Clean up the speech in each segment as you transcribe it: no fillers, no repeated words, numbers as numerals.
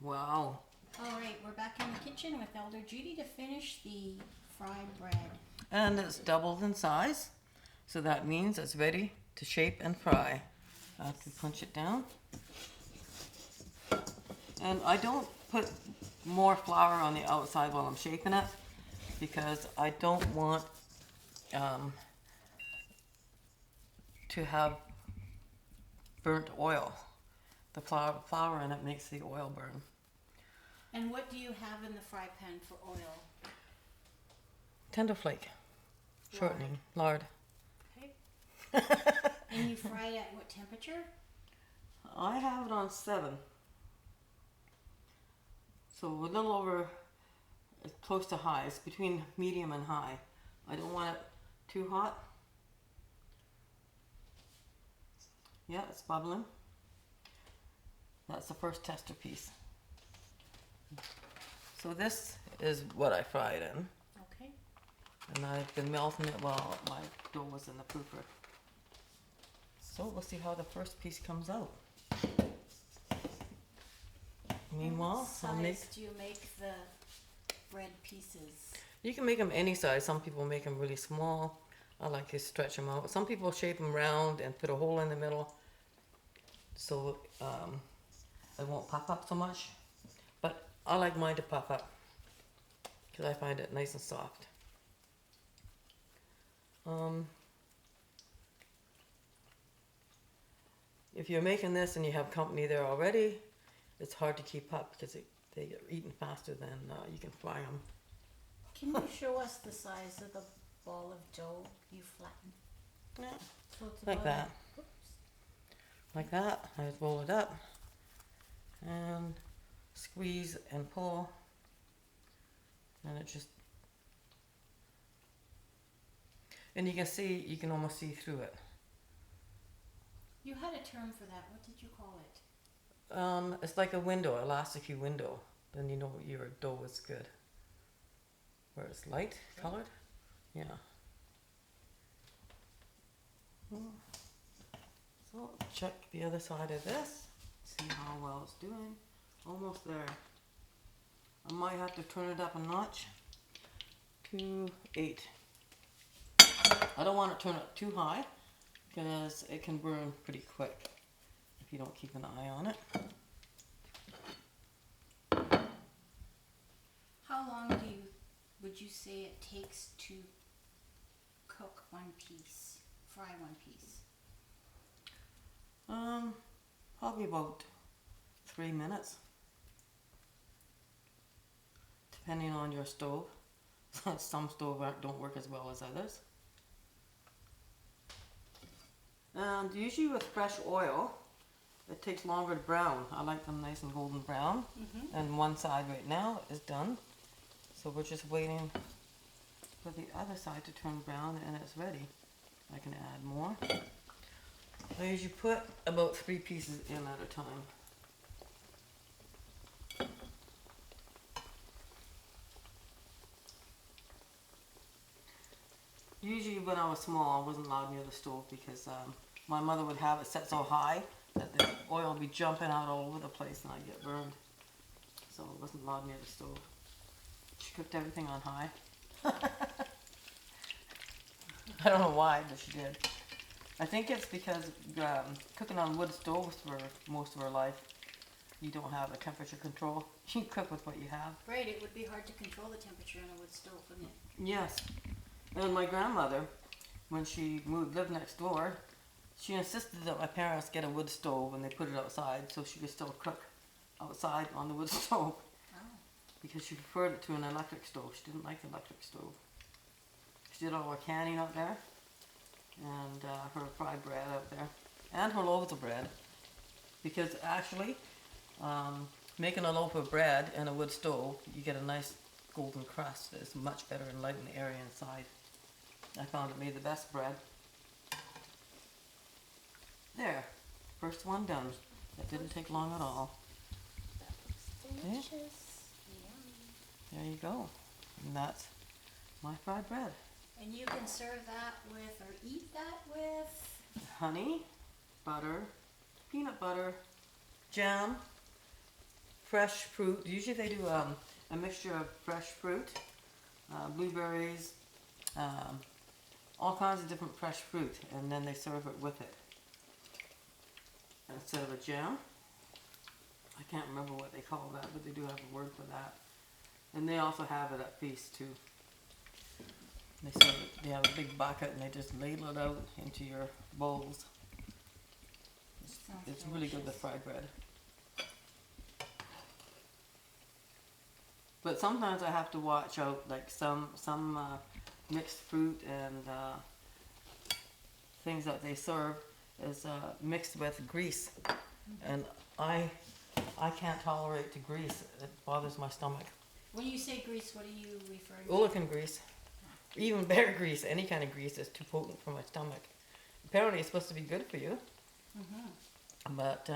Wow. All right, we're back in the kitchen with Elder Judy to finish the fried bread. And it's doubled in size, so that means it's ready to shape and fry. I have to punch it down. And I don't put more flour on the outside while I'm shaping it because I don't want to have burnt oil. The flour in it makes the oil burn. And what do you have in the fry pan for oil? Tender flake, shortening, lard. Okay. And you fry it at what temperature? I have it on 7. So a little over, close to high. It's between medium and high. I don't want it too hot. Yeah, it's bubbling. That's the first tester piece. So this is what I fried in. Okay. And I've been melting it while my dough was in the proofer. So we'll see how the first piece comes out. Meanwhile, I'll make... do you make the bread pieces? You can make them any size. Some people make them really small. I like to stretch them out. Some people shape them round and put a hole in the middle so it won't puff up so much. But I like mine to puff up because I find it nice and soft. If you're making this and you have company there already, it's hard to keep up because they get eaten faster than you can fry them. Can you show us the size of the ball of dough you flatten? Yeah, So it's like about that. Oops. Like that. I just roll it up and squeeze and pull, and it just, and you can see, you can almost see through it. You had a term for that. What did you call it? It's like a window, elasticy window. Then you know your dough is good. Where it's light colored, yeah. So check the other side of this. See how well it's doing. Almost there. I might have to turn it up a notch to 8. I don't want to turn it too high because it can burn pretty quick if you don't keep an eye on it. How long would you say it takes to cook one piece, fry one piece? Probably about 3 minutes. Depending on your stove. Some stoves don't work as well as others. And usually with fresh oil, it takes longer to brown. I like them nice and golden brown. Mm-hmm. And one side right now is done. So we're just waiting for the other side to turn brown and it's ready. I can add more. I usually put about 3 pieces in at a time. Usually when I was small, I wasn't allowed near the stove because my mother would have it set so high that the oil would be jumping out all over the place and I'd get burned. So I wasn't allowed near the stove. She cooked everything on high. I don't know why, but she did. I think it's because cooking on wood stoves for most of her life, you don't have a temperature control. You cook with what you have. Right, it would be hard to control the temperature on a wood stove, wouldn't it? Yes. And my grandmother, when she lived next door, she insisted that my parents get a wood stove and they put it outside so she could still cook outside on the wood stove. Oh. Because she preferred it to an electric stove. She didn't like the electric stove. She did all her canning out there and her fried bread out there and her loaves of bread. Because actually, making a loaf of bread in a wood stove, you get a nice golden crust that is much better and light in the area inside. I found it made the best bread. There, first one done. That didn't take long at all. That looks delicious. Yum. There you go. And that's my fried bread. And you can serve that with, or eat that with? Honey, butter, peanut butter, jam, fresh fruit. Usually they do a mixture of fresh fruit, blueberries, all kinds of different fresh fruit, and then they serve it with it instead of a jam. I can't remember what they call that, but they do have a word for that. And they also have it at feasts too. They serve it, they have a big bucket and they just ladle it out into your bowls. It's really good with fried bread. But sometimes I have to watch out, like some mixed fruit and things that they serve is mixed with grease, and I can't tolerate the grease. It bothers my stomach. When you say grease, what are you referring to? Oleander grease, even bear grease, any kind of grease is too potent for my stomach. Apparently, it's supposed to be good for you, but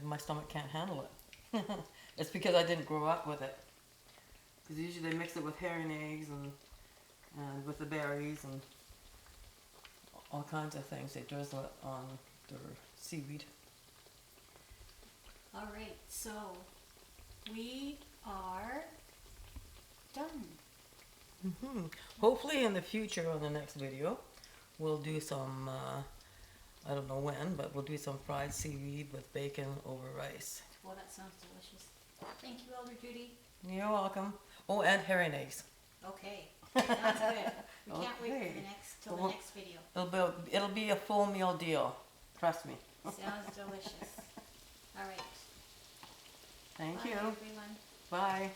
my stomach can't handle it. It's because I didn't grow up with it. Because usually they mix it with herring eggs and with the berries and all kinds of things. They drizzle it on their seaweed. All right, so we are done. Hopefully in the future on the next video, we'll do some, I don't know when, but we'll do some fried seaweed with bacon over rice. Well, that sounds delicious. Thank you, Elder Judy. You're welcome. Oh, and herring eggs. Okay, sounds good. We can't wait Okay. till the next video. It'll be a full meal deal. Trust me. Sounds delicious. All right. Thank Bye, you. everyone. Bye.